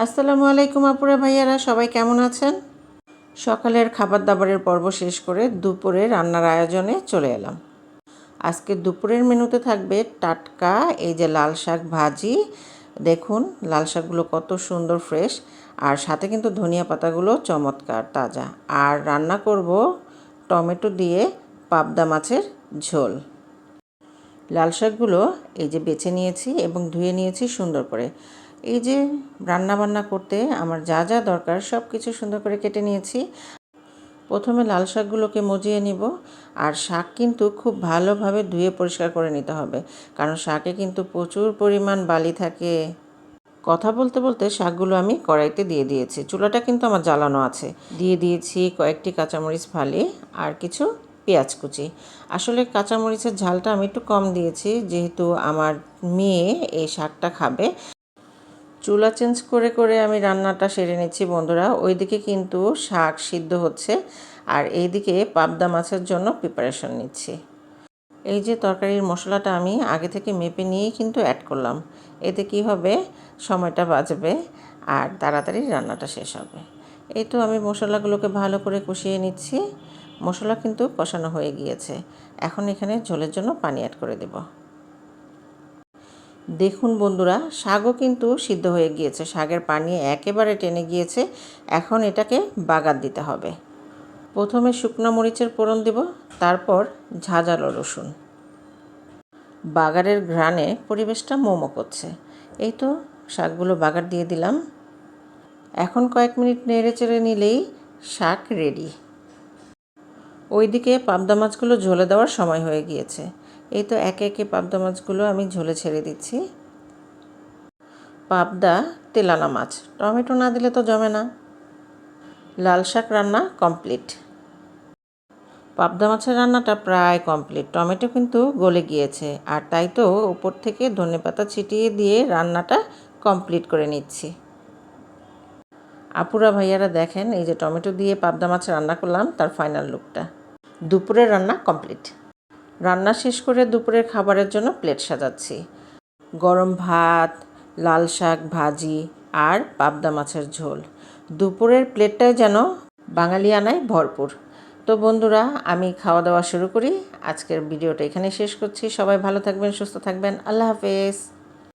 আসসালামু আলাইকুম আপুরা ভাইয়ারা, সবাই কেমন আছেন? সকালের খাবার দাবারের পর্ব শেষ করে দুপুরে রান্নার আয়োজনে চলে এলাম। আজকে দুপুরের মেনুতে থাকবে টাটকা এই যে লাল শাক ভাজি। দেখুন লাল শাকগুলো কত সুন্দর ফ্রেশ, আর সাথে কিন্তু ধনিয়া পাতাগুলো চমৎকার তাজা। আর রান্না করব টমেটো দিয়ে পাবদা মাছের ঝোল। লাল শাকগুলো এই যে বেছে নিয়েছি এবং ধুয়ে নিয়েছি সুন্দর করে। এই যে রান্না বান্না করতে আমার যা যা দরকার সব কিছু সুন্দর করে কেটে নিয়েছি। প্রথমে লাল শাকগুলোকে মজিয়ে নিব। আর শাক কিন্তু খুব ভালোভাবে ধুয়ে পরিষ্কার করে নিতে হবে, কারণ শাকে কিন্তু প্রচুর পরিমাণ বালি থাকে। কথা বলতে বলতে শাকগুলো আমি কড়াইতে দিয়ে দিয়েছি। চুলাটা কিন্তু আমার জ্বালানো আছে। দিয়ে দিয়েছি কয়েকটি কাঁচামরিচ ফালি আর কিছু পেঁয়াজ কুচি। আসলে কাঁচামরিচের ঝালটা আমি একটু কম দিয়েছি, যেহেতু আমার মেয়ে এই শাকটা খাবে। চুলা চেঞ্জ করে করে আমি রান্নাটা সেরে নিচ্ছি বন্ধুরা। ওইদিকে কিন্তু শাক সিদ্ধ হচ্ছে আর এইদিকে পাবদা মাছের জন্য প্রিপারেশন নিচ্ছি। এই যে তরকারির মশলাটা আমি আগে থেকে মেপে নিয়েই কিন্তু অ্যাড করলাম। এতে কি হবে, সময়টা বাঁচবে আর তাড়াতাড়ি রান্নাটা শেষ হবে। এই তো আমি মশলাগুলোকে ভালো করে কষিয়ে নিচ্ছি। মশলা কিন্তু কষানো হয়ে গিয়েছে। এখন এখানে ঝোলের জন্য পানি অ্যাড করে দেব। দেখুন বন্ধুরা, শাকও কিন্তু সিদ্ধ হয়ে গিয়েছে, শাকের পানি একেবারে টেনে গিয়েছে। এখন এটাকে বাগার দিতে হবে। প্রথমে শুকনো মরিচের ফোড়ন দেব, তারপর ঝাঁঝালো রসুন। বাগারের ঘ্রাণে পরিবেশটা মোমো করছে। এই তো শাকগুলো বাগার দিয়ে দিলাম। এখন কয়েক মিনিট নেড়ে চেড়ে নিলেই শাক রেডি। ওইদিকে পাবদা মাছগুলো ঝোলে দেওয়ার সময় হয়ে গিয়েছে। এই তো একে একে পাবদা মাছগুলো আমি ঝোলে ছেড়ে দিচ্ছি। পাবদা তেলানা মাছ, টমেটো না দিলে তো জমে না। লাল শাক রান্না কমপ্লিট। পাবদা মাছের রান্নাটা প্রায় কমপ্লিট। টমেটো কিন্তু গলে গিয়েছে, আর তাই তো উপর থেকে ধনেপাতা ছিটিয়ে দিয়ে রান্নাটা কমপ্লিট করে নিচ্ছি। আপুরা ভাইয়ারা দেখেন, এই যে টমেটো দিয়ে পাবদা মাছ রান্না করলাম, তার ফাইনাল লুকটা। দুপুরের রান্না কমপ্লিট। রান্না শেষ করে দুপুরের খাবারের জন্য প্লেট সাজাচ্ছি। গরম ভাত, লাল শাক ভাজি আর পাবদা মাছের ঝোল। দুপুরের প্লেটটাই যেন বাঙালিয়ানায় ভরপুর। তো বন্ধুরা, আমি খাওয়া দাওয়া শুরু করি। আজকের ভিডিওটা এখানে শেষ করছি। সবাই ভালো থাকবেন, সুস্থ থাকবেন। আল্লাহ হাফেজ।